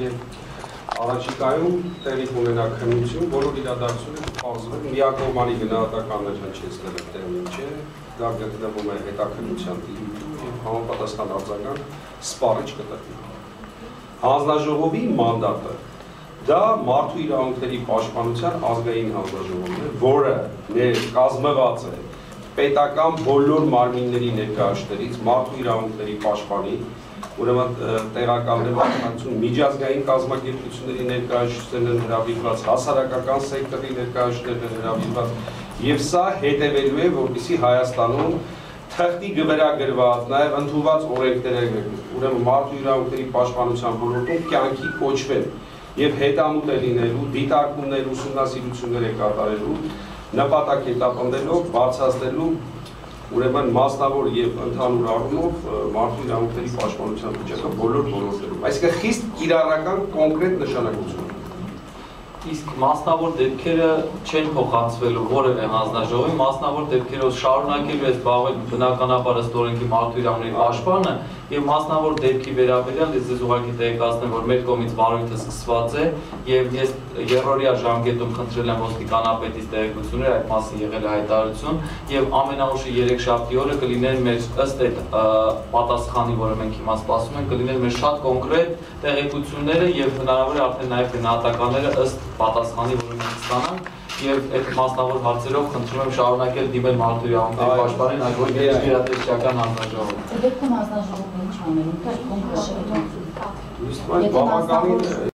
եւ առաջիկայում տեղի կունենա քննություն, բոլոր իրադարձությունները կփարզվեն միակողմանի գնահատականներ հնչեցնելը տեղի չէ, դա գտնվում է հետաքննության տիրույթում եւ համապատասխան արձագանք սպառիչ կտրվի։ Հանձնաժողովի մանդատը դա մարդու իրավունքների պաշտպանության ազգային հանձնաժողովն է, որը կազմված է պետական բոլոր մարմինների ներկայացուցիչներից մարդու իրավունքների պաշտպանի, ուրեմն տեղակալներ մարդկային միջազգային կազմակերպությունների ներկայացուցիչներն են հրավիրված, հասարակական սեկտորի ներկայացուցիչներն են հրավիրված, եւ սա հետևելու է, որպեսզի Հայաստանում թղթի գրագրված, նաեւ ընդունված օրենքները, ուրեմն մարդու իրավունքների պաշտպանության ոլորտում կյանքի կոչվեն եւ հետամուտ է լինելու, դիտարկումներ, ուսումնասիրություններ է կատարելու, նպատակ հետապնդելով, բարձրացնելու ուրեմն մասնավոր եւ ընդհանուր առումով մարդու իրավունքների պաշտպանության վիճակը բոլոր ոլորտներում։ Այսինքն խիստ կիրառական կոնկրետ նշանակություն ունի։ Իսկ մասնավոր դեպքերը չեն փոխանցվելու որևէ հանձնաժողովի, մասնավոր դեպքերով շարունակելու է զբաղվել բնականաբար ըստ օրենքի մարդու իրավունքների պաշտպանը եւ մասնավոր դեպքի վերաբերյալ ես ձեզ ուղղակի տեղեկացնեմ, որ մեր կողմից վարույթը սկսված է եւ ես երրորդյա ժամկետում խնդրել եմ ոստիկանապետից տեղեկություններ, այդ մասին եղել է հայտարարություն եւ ամենաուշը 3 շաբթի օրը կլիներ մեր ըստ այդ պատասխանի, որը մենք հիմա սպասում ենք, կլիներ մեր շատ կոնկրետ տեղեկությունները եւ հնարավոր է արդեն նաեւ գնահատականները ըստ պատասխանի, որը մենք ստանանք եւ այդ մասնավոր հարցերով խնդրում եմ շարունակել դիմել մարդու իրավունքների պաշտպանին, այլ ոչ թե գերատեսչական հանձնաժողով։ Դեպքում հանձնաժողովը ինչ անելու, կոնկրետ բավականին